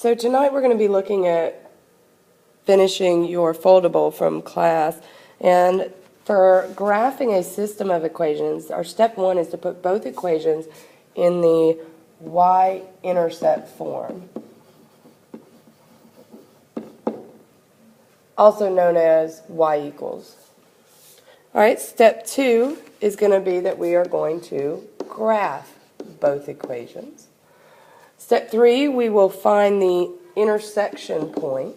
So tonight we're going to be looking at finishing your foldable from class. And for graphing a system of equations, our step one is to put both equations in the y-intercept form, also known as y equals. All right, step two is going to be that we are going to graph both equations. Step three, we will find the intersection point.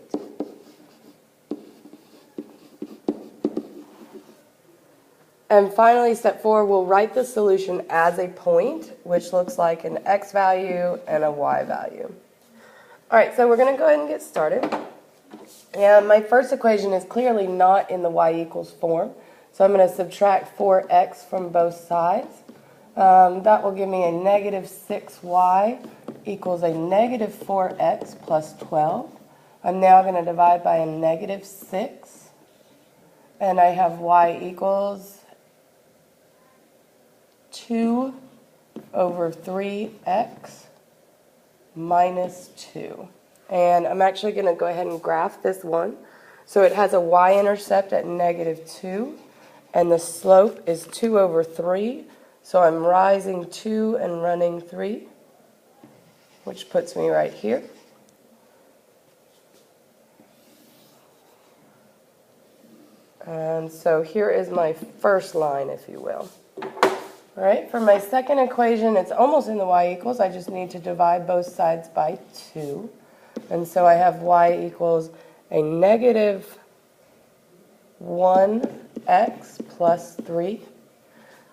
And finally, step four, we'll write the solution as a point, which looks like an x value and a y value. All right, so we're going to go ahead and get started. And my first equation is clearly not in the y equals form, so I'm going to subtract 4x from both sides. That will give me a negative 6y equals a negative 4x plus 12. I'm now going to divide by a negative 6. And I have y equals 2 over 3x minus 2. And I'm actually going to go ahead and graph this one. So it has a y-intercept at negative 2, and the slope is 2 over 3. So I'm rising 2 and running 3, which puts me right here. And so here is my first line, if you will. All right, for my second equation, it's almost in the y equals. I just need to divide both sides by 2. And so I have y equals a negative 1x plus 3.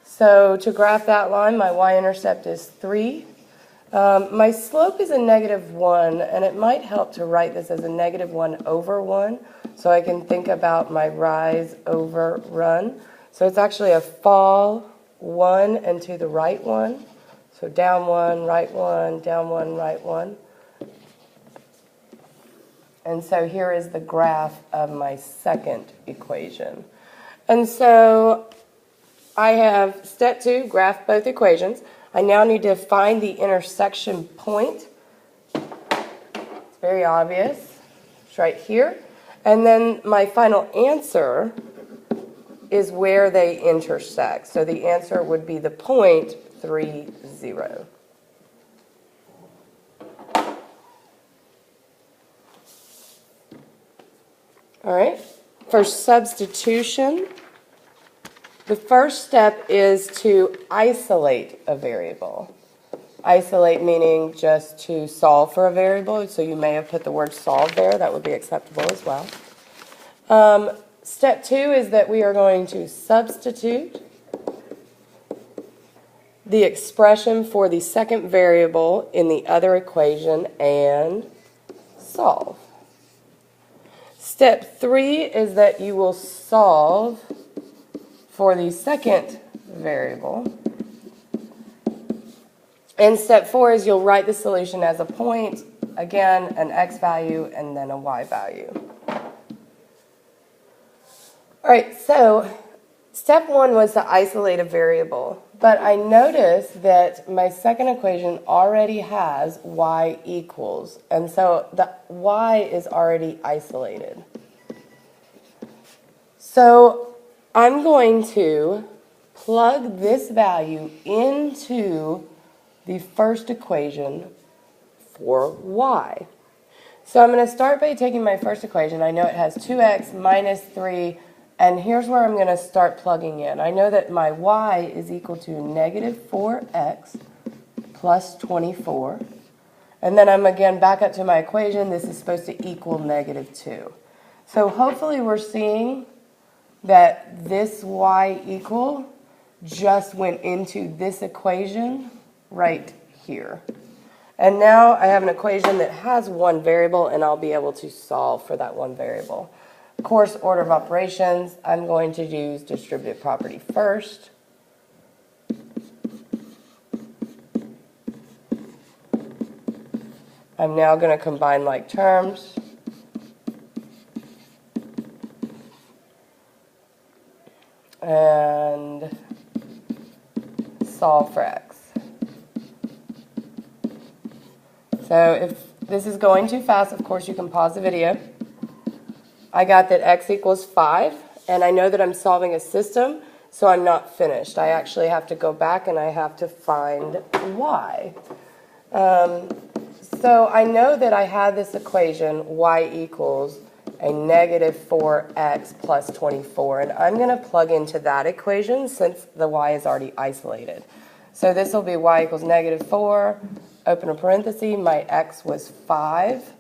So to graph that line, my y-intercept is 3. My slope is a negative 1, and it might help to write this as a negative 1 over 1, so I can think about my rise over run. So it's actually a fall 1 and to the right 1. So down 1, right 1, down 1, right 1. And so here is the graph of my second equation. And so I have step 2, graph both equations. I now need to find the intersection point. It's very obvious. It's right here. And then my final answer is where they intersect. So the answer would be the point 3, 0. All right. For substitution, the first step is to isolate a variable. Isolate meaning just to solve for a variable, so you may have put the word solve there. That would be acceptable as well. Step 2 is that we are going to substitute the expression for the second variable in the other equation and solve. Step 3 is that you will solve for the second variable. And step 4 is you'll write the solution as a point, again, an x value, and then a y value. All right, so step 1 was to isolate a variable. But I noticed that my second equation already has y equals. And so the y is already isolated. So I'm going to plug this value into the first equation for y. So I'm going to start by taking my first equation. I know it has 2x minus 3, and here's where I'm going to start plugging in. I know that my y is equal to negative 4x plus 24. And then I'm again back up to my equation. This is supposed to equal negative 2. So hopefully we're seeing that this y equal just went into this equation right here. And now I have an equation that has one variable, and I'll be able to solve for that one variable. Of course, order of operations, I'm going to use distributive property first. I'm now going to combine like terms. And solve for x. So if this is going too fast. Of course, you can pause the video. I got that x equals 5, and I know that I'm solving a system, so I'm not finished. I actually have to go back and I have to find y. So I know that I had this equation, y equals a negative 4x plus 24, and I'm going to plug into that equation since the y is already isolated. So this will be y equals negative 4, open a parenthesis, my x was 5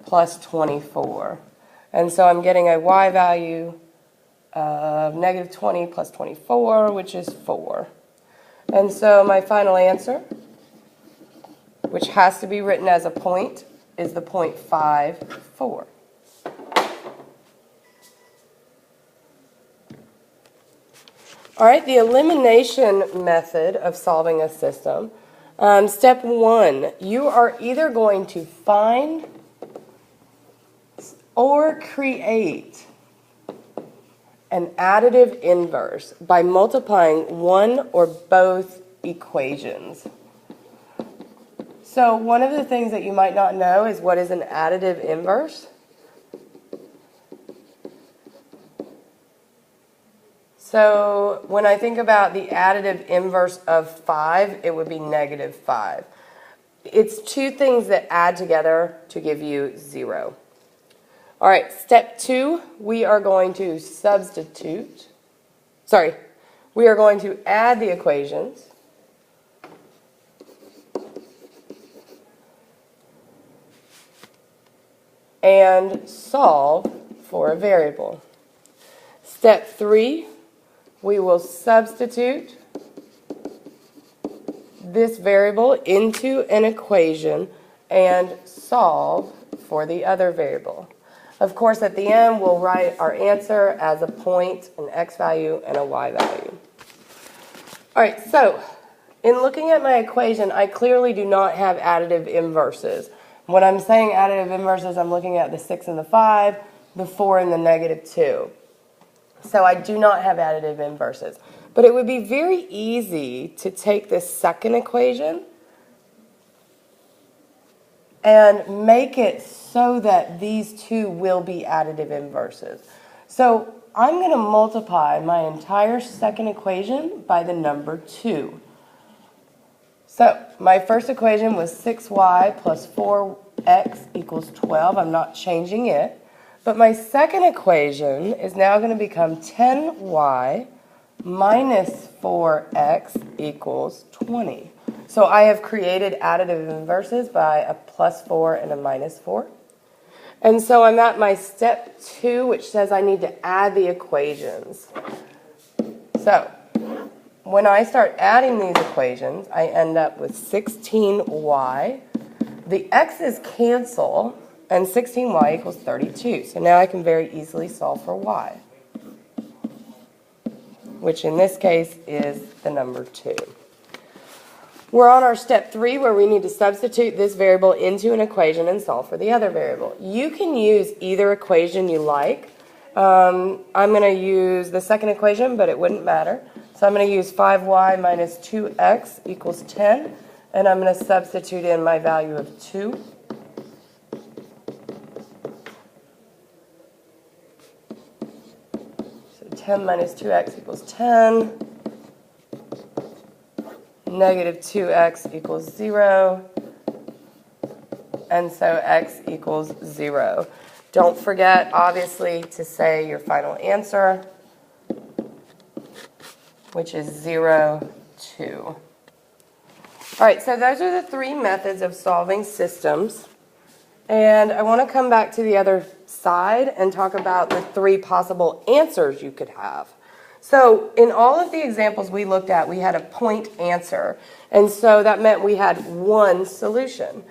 plus 24. And so I'm getting a y value of negative 20 plus 24, which is 4. And so my final answer, which has to be written as a point, is the point 5, 4. All right, the elimination method of solving a system. Step 1, you are either going to find or create an additive inverse by multiplying one or both equations. So one of the things that you might not know is what is an additive inverse. So when I think about the additive inverse of 5, it would be negative 5. It's two things that add together to give you 0. All right, step 2, we are going to we are going to add the equations. And solve for a variable. Step 3, we will substitute this variable into an equation and solve for the other variable. Of course, at the end, we'll write our answer as a point, an x value, and a y value. All right, so in looking at my equation, I clearly do not have additive inverses. When I'm saying additive inverses, I'm looking at the 6 and the 5, the 4 and the negative 2. So I do not have additive inverses. But it would be very easy to take this second equation and make it so that these two will be additive inverses. So I'm going to multiply my entire second equation by the number 2. So my first equation was 6y plus 4x equals 12. I'm not changing it. But my second equation is now going to become 10y minus 4x equals 20. So I have created additive inverses by a plus 4 and a minus 4. And so I'm at my step 2, which says I need to add the equations. So when I start adding these equations, I end up with 16y. The x's cancel, and 16y equals 32. So now I can very easily solve for y, which in this case is the number 2. We're on our step 3 where we need to substitute this variable into an equation and solve for the other variable. You can use either equation you like. I'm going to use the second equation, but it wouldn't matter. So I'm going to use 5y minus 2x equals 10, and I'm going to substitute in my value of 2. So 10 minus 2x equals 10. Negative 2x equals 0. And so x equals 0. Don't forget, obviously, to say your final answer, which is 0, 2. All right, so those are the 3 methods of solving systems. And I want to come back to the other side and talk about the 3 possible answers you could have. So in all of the examples we looked at, we had a point answer. And so that meant we had one solution.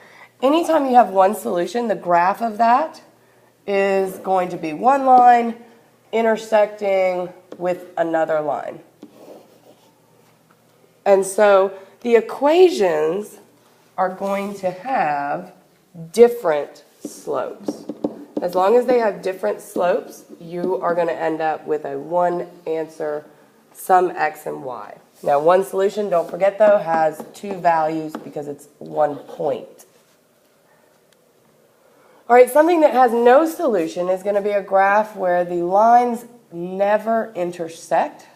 Anytime you have one solution, the graph of that is going to be one line intersecting with another line. And so the equations are going to have different slopes. As long as they have different slopes, you are going to end up with a one answer, some x and y. Now, one solution, don't forget though, has 2 values because it's 1 point. All right, something that has no solution is going to be a graph where the lines never intersect.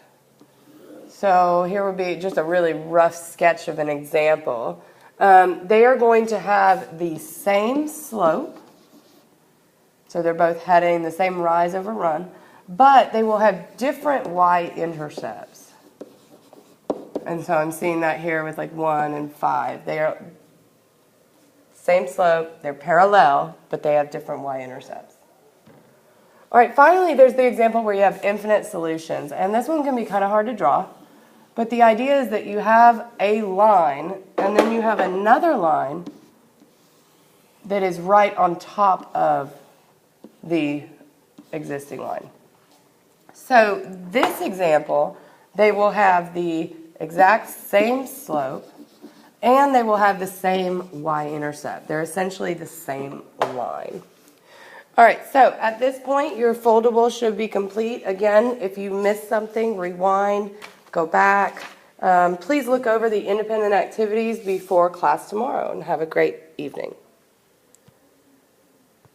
So here would be just a really rough sketch of an example. They are going to have the same slope. So they're both heading the same rise over run, but they will have different y-intercepts. And so I'm seeing that here with like 1 and 5. They are same slope, they're parallel, but they have different y-intercepts. All right, finally, there's the example where you have infinite solutions. And this one can be kind of hard to draw. But the idea is that you have a line, and then you have another line that is right on top of the existing line. So this example, they will have the exact same slope, and they will have the same y-intercept. They're essentially the same line. All right, so at this point, your foldable should be complete. Again, if you missed something, rewind, go back. Please look over the independent activities before class tomorrow, and have a great evening.